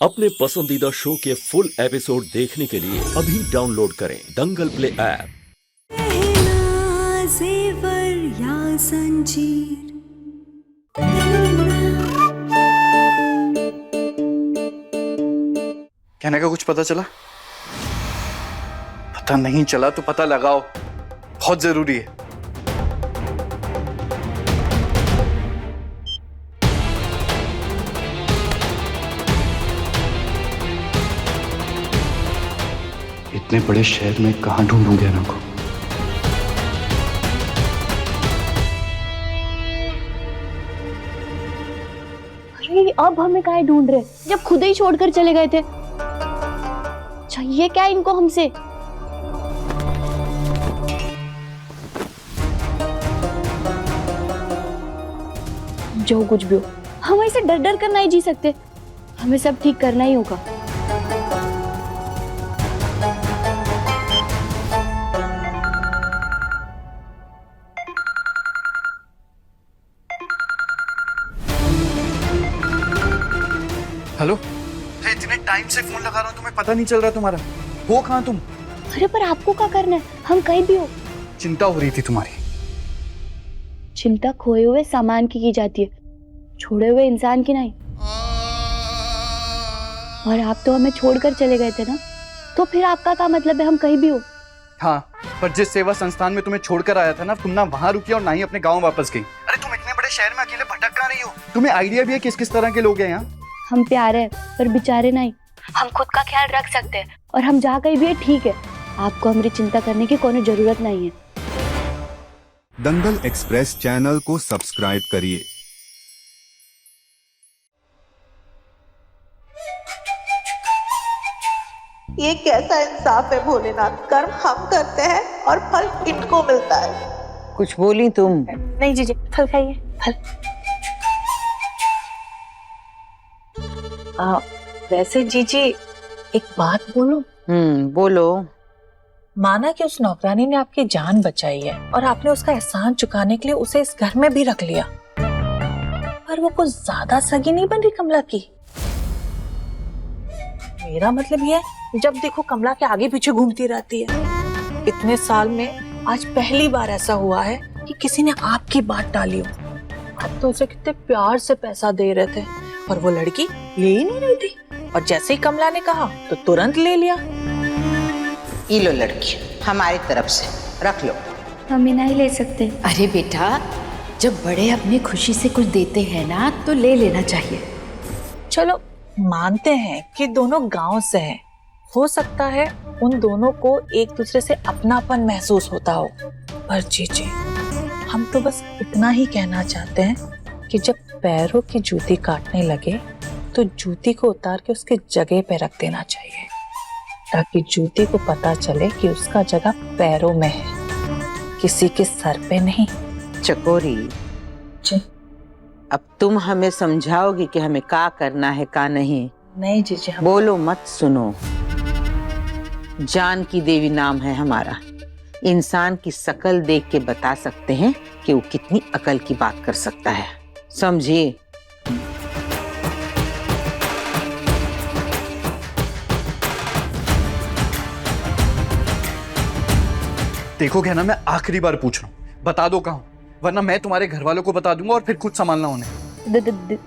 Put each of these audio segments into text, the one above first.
अपने पसंदीदा शो के फुल एपिसोड देखने के लिए अभी डाउनलोड करें दंगल प्ले ऐप। जेवर या संजीर कहने का कुछ पता चला? पता नहीं चला तो पता लगाओ, बहुत जरूरी है। इतने बड़े शहर में कहां ढूंढूंगे अना को? अरे अब हमें काहे ढूंढ रहे जब खुद ही छोड़कर चले गए थे। चाहिए क्या इनको हमसे? जो कुछ भी हो, हम ऐसे डर डर कर नहीं जी सकते। हमें सब ठीक करना ही होगा। हेलो, इतने टाइम से फोन लगा रहा हूं, तुम्हें पता नहीं चल रहा तुम्हारा? हो कहां तुम? अरे पर आपको क्या करना है? हम कहीं भी हो। चिंता हो रही थी तुम्हारी। चिंता खोए हुए सामान की जाती है, छोड़े हुए इंसान की नहीं। और आप तो हमें छोड़कर चले गए थे ना, तो फिर आपका क्या मतलब है हम कहीं भी हो? हाँ, पर जिस सेवा संस्थान में तुम्हें छोड़कर आया था ना, तुम ना वहां रुकी और ना ही अपने गांव वापस गई। अरे तुम इतने बड़े शहर में अकेले भटक कहां रही हो? तुम्हें आइडिया भी है किस किस तरह के लोग हैं यहाँ? हम प्यारे हैं पर बेचारे नहीं। हम खुद का ख्याल रख सकते हैं और हम जहाँ कहीं भी है ठीक है। आपको हमारी चिंता करने की कोई जरूरत नहीं है। दंगल एक्सप्रेस चैनल को सब्सक्राइब करिए। ये कैसा इंसाफ है भोलेनाथ? कर्म हम करते हैं और फल इनको मिलता है। कुछ बोली तुम? नहीं जीजी, फल खाइए, फल। वैसे जीजी एक बात बोलो? बोलो। माना कि उस नौकरानी ने आपकी जान बचाई है और आपने उसका एहसान चुकाने के लिए उसे इस घर में भी रख लिया, पर वो कुछ ज्यादा सगी नहीं बन रही कमला की। मेरा मतलब ये है, जब देखो कमला के आगे पीछे घूमती रहती है। इतने साल में आज पहली बार ऐसा हुआ है कि किसी ने आपकी बात टाली हो। आप तो उसे कितने प्यार से पैसा दे रहे थे और वो लड़की ले ही नहीं रही थी, और जैसे ही कमला ने कहा तो तुरंत ले लिया। ये लो लड़की, हमारी तरफ से रख लो। हम ही नहीं ले सकते। अरे बेटा, जब बड़े अपनी खुशी से कुछ देते हैं ना तो ले लेना चाहिए। चलो मानते हैं कि दोनों गांव से हैं, हो सकता है उन दोनों को एक दूसरे से अपनापन महसूस होता हो, पर जीजी हम तो बस इतना ही कहना चाहते हैं कि जब पैरों की जूती काटने लगे तो जूती को उतार के उसके जगह पे रख देना चाहिए, ताकि जूती को पता चले कि उसका जगह पैरों में है, किसी के सर पे नहीं। चकोरी जी? अब तुम हमें समझाओगी कि हमें क्या करना है क्या नहीं? नहीं जीजी, हम बोलो मत, सुनो। जानकी देवी नाम है हमारा। इंसान की शकल देख के बता सकते हैं कि वो कितनी अकल की बात कर सकता है, समझिए। देखो क्या ना, मैं आखिरी बार पूछ रहा हूँ, बता दो कहाँ, वरना मैं तुम्हारे घर वालों को बता दूंगा और फिर खुद संभालना उन्हें।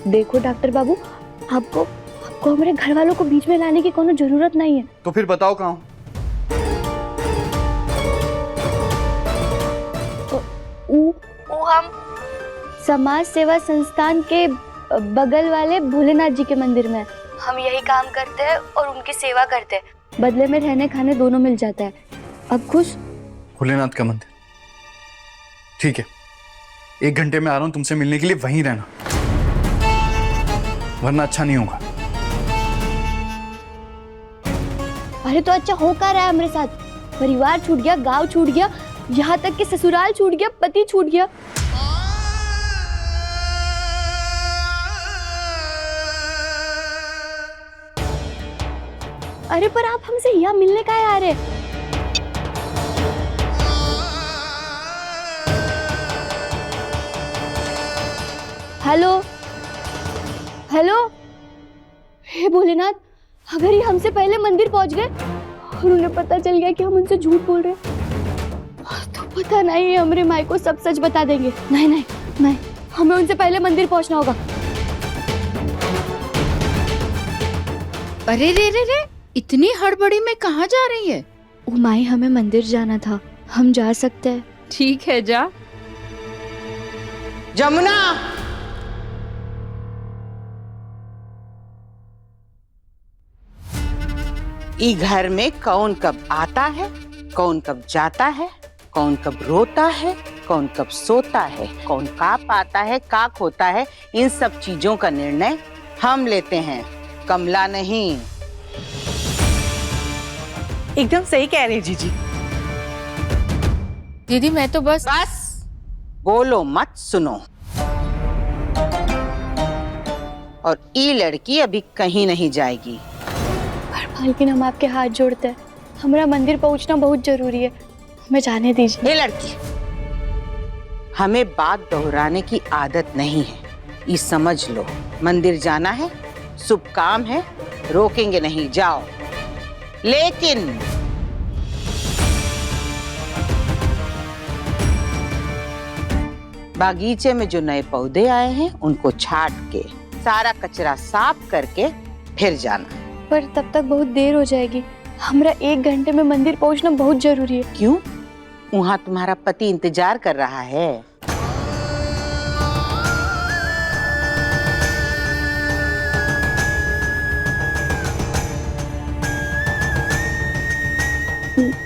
देखो डॉक्टर बाबू, आपको हमारे घर वालों को बीच में लाने की कोई जरूरत नहीं है। तो फिर बताओ कहाँ? वो हम समाज सेवा संस्थान के बगल वाले भोलेनाथ जी के मंदिर में। हम यही काम करते हैं और उनकी सेवा करते हैं, बदले में रहने खाने दोनों मिल जाता है। अब खुश? भोलेनाथ का मंदिर, ठीक है। 1 घंटे में आ रहा हूँ तुमसे मिलने के लिए, वहीं रहना, वरना अच्छा नहीं होगा। अरे तो अच्छा हो क्या रहा है हमारे साथ? परिवार छूट गया, गांव छूट गया, यहाँ तक कि ससुराल छूट गया, पति छूट गया। अरे पर आप हमसे यहाँ मिलने का आ रहे? हेलो हेलो हे भोलेनाथ, अगर ये हमसे पहले मंदिर पहुंच गए और उन्हें पता चल गया कि हम उनसे झूठ बोल रहे हैं, तो पता नहीं ये हमरे माई को सब सच बता देंगे। नहीं नहीं नहीं, हमें उनसे पहले मंदिर पहुंचना होगा। अरे रे रे रे, इतनी हड़बड़ी में कहाँ जा रही है? ओ माई, हमें मंदिर जाना था, हम जा सकते हैं। ठीक है, जा। जमुना, ई घर में कौन कब आता है, कौन कब जाता है, कौन कब रोता है, कौन कब सोता है, कौन का पाता है, का खोता है, इन सब चीजों का निर्णय हम लेते हैं, कमला नहीं। एकदम सही कह रही जीजी। दीदी मैं तो बस बोलो मत, सुनो। और ये लड़की अभी कहीं नहीं जाएगी। पर मालकिन, हम आपके हाथ जोड़ते हैं, हमारा मंदिर पहुंचना बहुत जरूरी है, हमें जाने दीजिए। ये लड़की, हमें बात दोहराने की आदत नहीं है, ये समझ लो। मंदिर जाना है, शुभ काम है, रोकेंगे नहीं, जाओ। लेकिन बागीचे में जो नए पौधे आए हैं उनको छांट के सारा कचरा साफ करके फिर जाना। पर तब तक बहुत देर हो जाएगी, हमारा 1 घंटे में मंदिर पहुंचना बहुत जरूरी है। क्यों? वहाँ तुम्हारा पति इंतजार कर रहा है।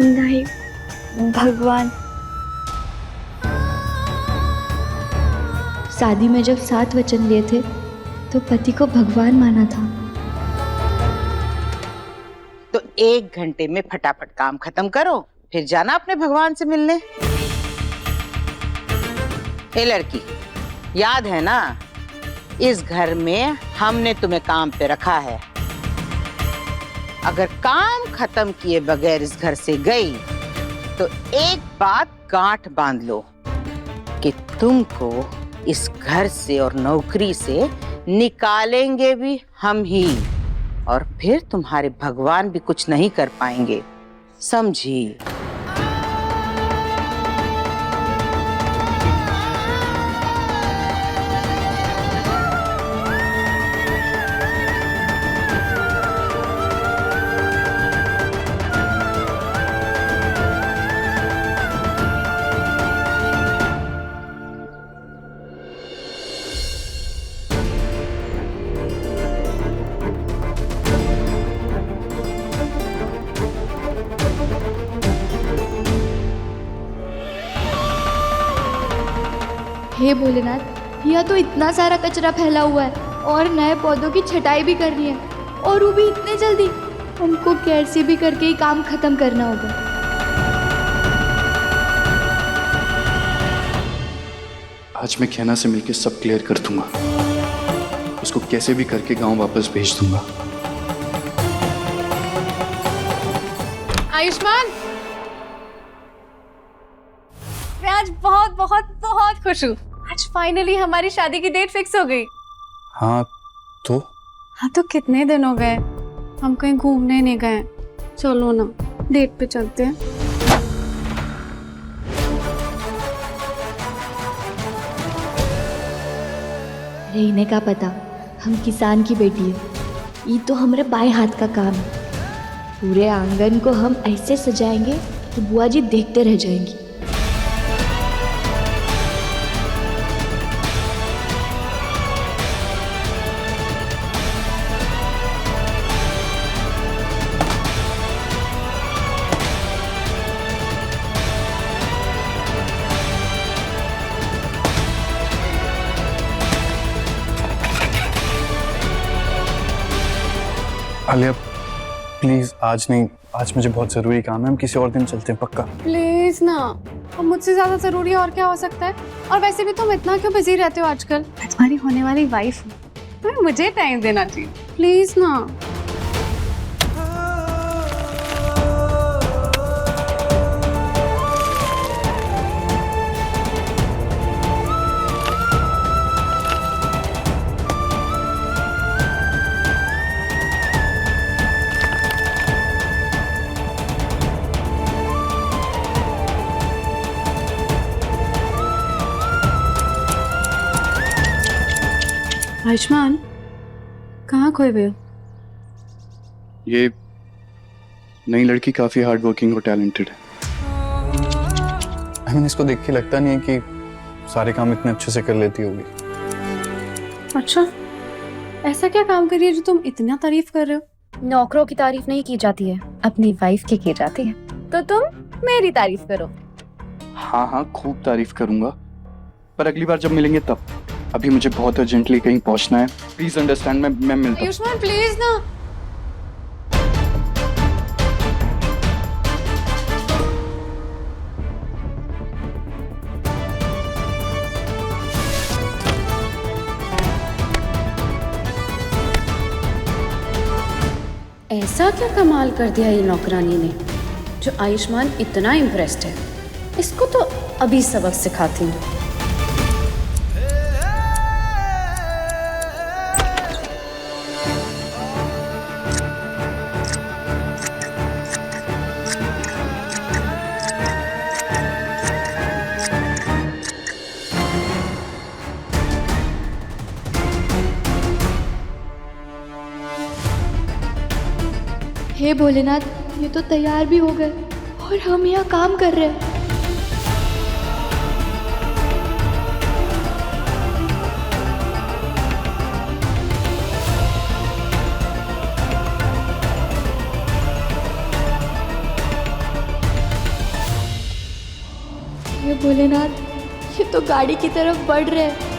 नहीं भगवान, शादी में जब 7 वचन दिए थे तो पति को भगवान माना था। तो 1 घंटे में फटाफट काम खत्म करो, फिर जाना अपने भगवान से मिलने। ए लड़की, याद है ना, इस घर में हमने तुम्हें काम पे रखा है। अगर काम खत्म किए बगैर इस घर से गई तो एक बात गांठ बांध लो कि तुमको इस घर से और नौकरी से निकालेंगे भी हम ही, और फिर तुम्हारे भगवान भी कुछ नहीं कर पाएंगे, समझी? हे भोलेनाथ, यह तो इतना सारा कचरा फैला हुआ है और नए पौधों की छटाई भी करनी है, और वो भी इतने जल्दी। हमको कैसे भी करके ही काम खत्म करना होगा। आज मैं खैना से मिलकर सब क्लियर कर दूंगा, उसको कैसे भी करके गांव वापस भेज दूंगा। आयुष्मान, मैं आज बहुत बहुत बहुत खुश हूँ। आज फाइनली हमारी शादी की डेट फिक्स हो गई। हाँ तो कितने दिन हो गए हम कहीं घूमने नहीं गए। चलो ना, डेट पे चलते हैं। अरे इन्हें का पता, हम किसान की बेटी है, ये तो हमारे बाएं हाथ का काम है। पूरे आंगन को हम ऐसे सजाएंगे तो बुआ जी देखते रह जाएंगी। आलिया प्लीज, आज नहीं, आज मुझे बहुत जरूरी काम है, हम किसी और दिन चलते हैं पक्का। प्लीज ना, अब मुझसे ज्यादा जरूरी और क्या हो सकता है। और वैसे भी तुम इतना क्यों बिजी रहते हो आजकल? तुम्हारी होने वाली वाइफ हो, मुझे टाइम देना चाहिए। प्लीज ना। आयुष्मान, कहाँ खोए हुए हो? ये नई लड़की काफी हार्ड वर्किंग और टैलेंटेड है। इसको देख के लगता नहीं है कि सारे काम इतने अच्छे से कर लेती होगी। अच्छा, ऐसा क्या काम करिए जो तुम इतना तारीफ कर रहे हो? नौकरों की तारीफ नहीं की जाती है, अपनी वाइफ की जाती है। तो तुम मेरी तारीफ करो। हाँ हाँ, खूब तारीफ करूंगा, पर अगली बार जब मिलेंगे तब। अभी मुझे बहुत अर्जेंटली कहीं पहुंचना है, प्लीज अंडरस्टैंड। मैं मिलता हूं। आयुष्मान प्लीज ना। ऐसा क्या कमाल कर दिया ये नौकरानी ने जो आयुष्मान इतना इम्प्रेस्ड है। इसको तो अभी सबक सिखाती हूँ। हे भोलेनाथ, ये तो तैयार भी हो गए और हम यहाँ काम कर रहे हैं। हे भोलेनाथ, ये तो गाड़ी की तरफ बढ़ रहे हैं।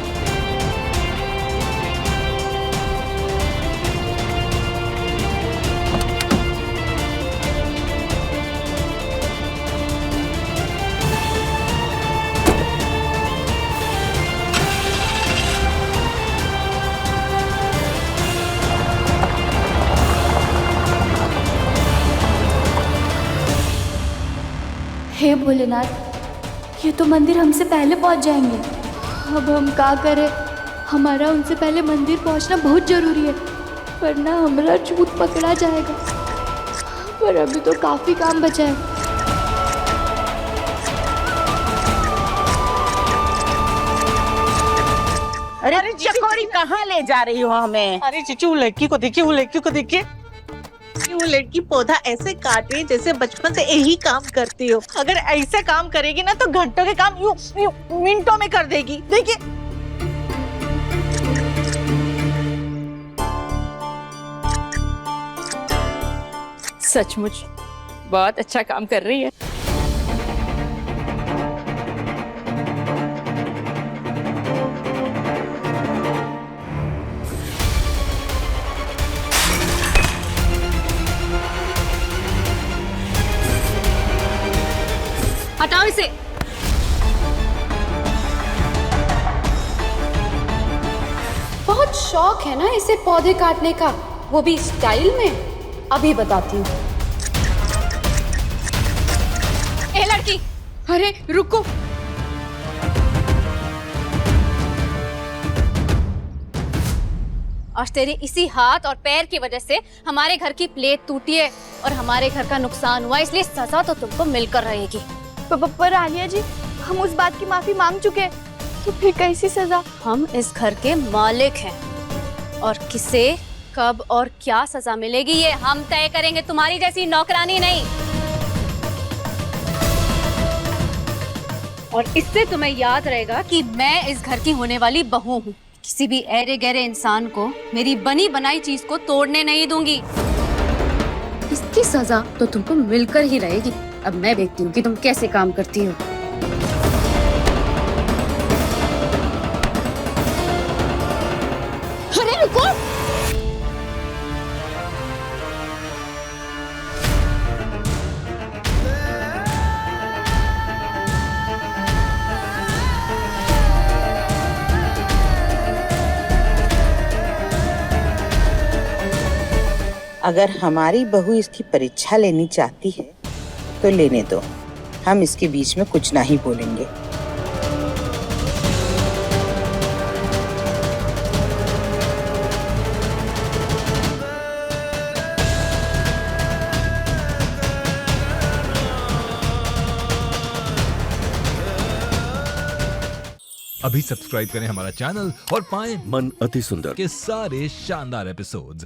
हे भोलेनाथ, ये तो मंदिर हमसे पहले पहुंच जाएंगे। अब हम क्या करें? हमारा उनसे पहले मंदिर पहुंचना बहुत जरूरी है, वरना हमारा छूट पकड़ा जाएगा। पर अभी तो काफी काम बचा है। अरे चकोरी, कहाँ ले जा रही हो हमें? अरे चीचू, वो लड़की को देखिए, वो लड़की को देखिए। वो लड़की पौधा ऐसे काट रही है जैसे बचपन से यही काम करती हो। अगर ऐसे काम करेगी ना तो घंटों के काम यूं मिनटों में कर देगी। देखिए, सचमुच बहुत अच्छा काम कर रही है। हटाओ इसे। बहुत शौक है ना इसे पौधे काटने का, वो भी स्टाइल में। अभी बताती हूँ। ए लड़की, अरे रुको। आज तेरे इसी हाथ और पैर की वजह से हमारे घर की प्लेट टूटी है और हमारे घर का नुकसान हुआ, इसलिए सजा तो तुमको मिलकर रहेगी। पर रानिया जी, हम उस बात की माफी मांग चुके हैं, तो फिर कैसी सजा? हम इस घर के मालिक हैं और किसे कब और क्या सजा मिलेगी ये हम तय करेंगे, तुम्हारी जैसी नौकरानी नहीं। और इससे तुम्हें याद रहेगा कि मैं इस घर की होने वाली बहू हूँ। किसी भी ऐरे गहरे इंसान को मेरी बनी बनाई चीज को तोड़ने नहीं दूंगी। इसकी सजा तो तुमको मिलकर ही रहेगी। अब मैं देखती हूँ कि तुम कैसे काम करती हो। अरे रुको! अगर हमारी बहू इसकी परीक्षा लेनी चाहती है तो लेने दो, हम इसके बीच में कुछ नहीं बोलेंगे। अभी सब्सक्राइब करें हमारा चैनल और पाएं मन अति सुंदर के सारे शानदार एपिसोड्स।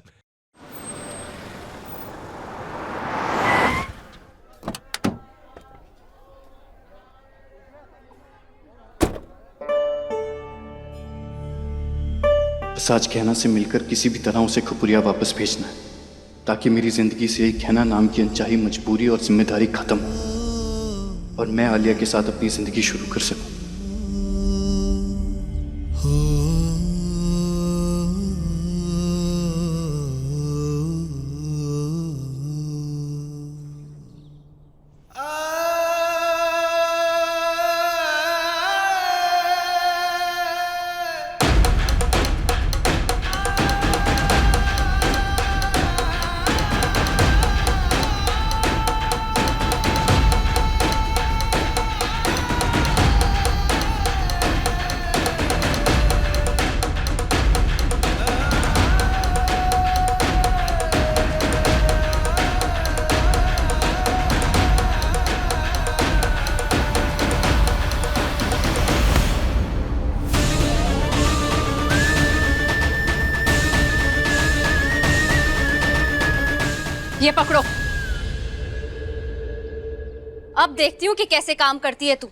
बस आज कहना से मिलकर किसी भी तरह उसे खपुरिया वापस भेजना है, ताकि मेरी जिंदगी से एक कहना नाम की अनचाही मजबूरी और जिम्मेदारी खत्म हो और मैं आलिया के साथ अपनी जिंदगी शुरू कर सकूं। ये पकड़ो। अब देखती हूँ कि कैसे काम करती है तू।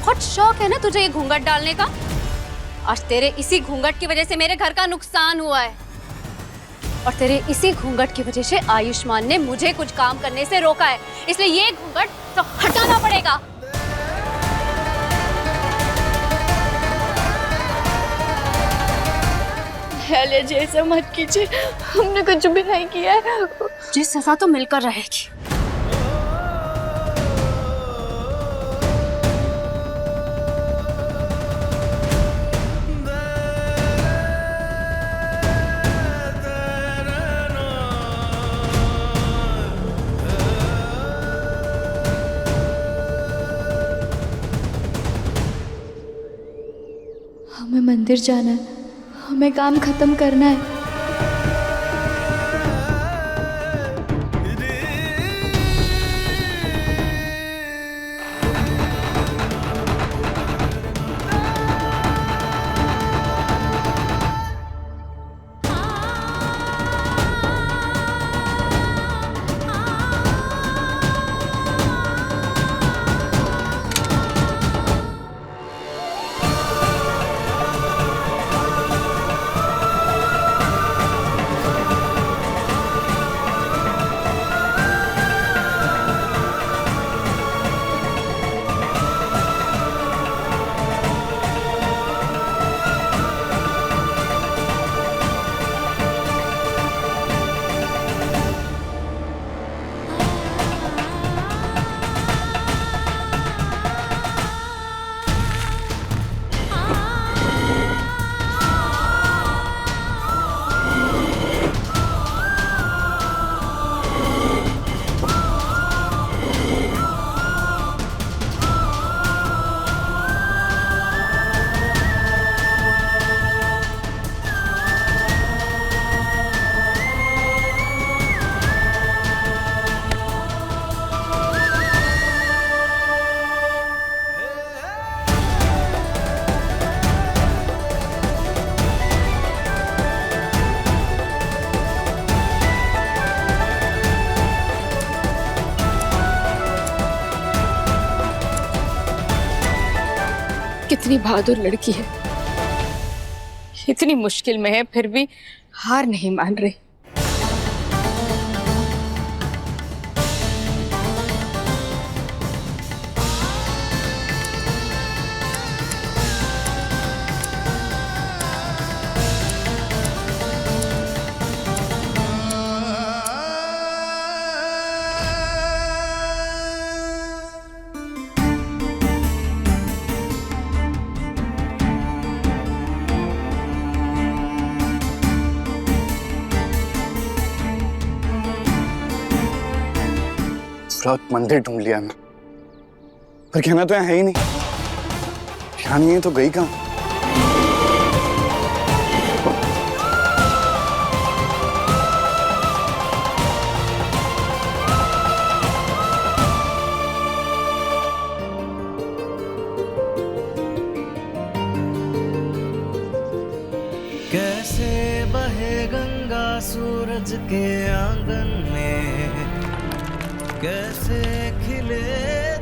बहुत शौक है ना तुझे ये घूंघट डालने का। आज तेरे इसी घूंघट की वजह से मेरे घर का नुकसान हुआ है और तेरे इसी घूंघट की वजह से आयुष्मान ने मुझे कुछ काम करने से रोका है, इसलिए ये घूंघट तो हटाना पड़ेगा। जी ऐसा मत कीजिए, हमने कुछ भी नहीं किया है। मुझे सजा तो मिलकर रहेगी। हमें मंदिर जाना है, हमें काम खत्म करना है। कितनी बहादुर लड़की है, इतनी मुश्किल में है फिर भी हार नहीं मान रही। रात मंदिर ढूंढ लिया मैं, पर कहना तो यहाँ है ही नहीं। यहाँ नहीं है तो गई कहाँ? सूरज के आंगन में, कैसे खिले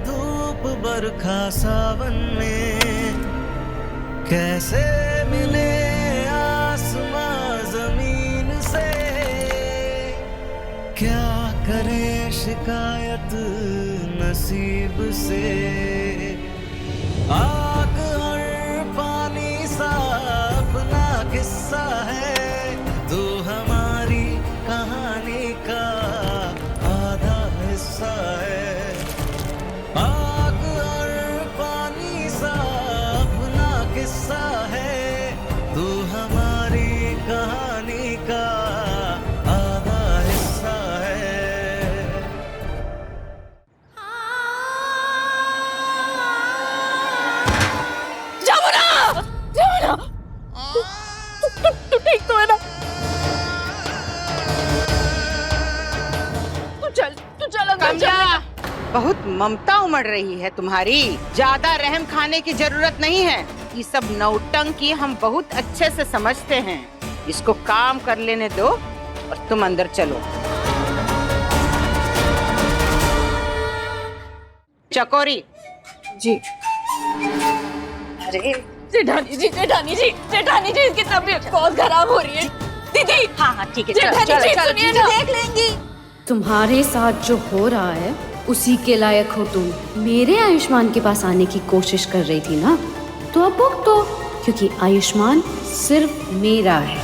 धूप बरखा सावन में, कैसे मिले आसमां जमीन से, क्या करे शिकायत नसीब से। आग और पानी सा अपना किस्सा है, तू हमारी कहानी का आधा हिस्सा है। आग और पानी सा अपना किस्सा है, तू हमारी कहानी का आधा हिस्सा है। तू ठीक तो है ना? तू चल अंदर चल। बहुत ममता उमड़ रही है तुम्हारी, ज्यादा रहम खाने की जरूरत नहीं है। ये सब नौटंकी हम बहुत अच्छे से समझते हैं। इसको काम कर लेने दो और तुम अंदर चलो। चकोरी जी। अरे जेठानी जी, जेठानी जी, जेठानी जी, इसकी तबीयत बहुत खराब हो रही है। दीदी। हाँ ठीक है, जेठानी जी सुनिए ना, देख लेंगी। तुम्हारे साथ जो हो रहा है उसी के लायक हो तुम। मेरे आयुष्मान के पास आने की कोशिश कर रही थी ना, तो अब भुगतो, क्योंकि आयुष्मान सिर्फ मेरा है।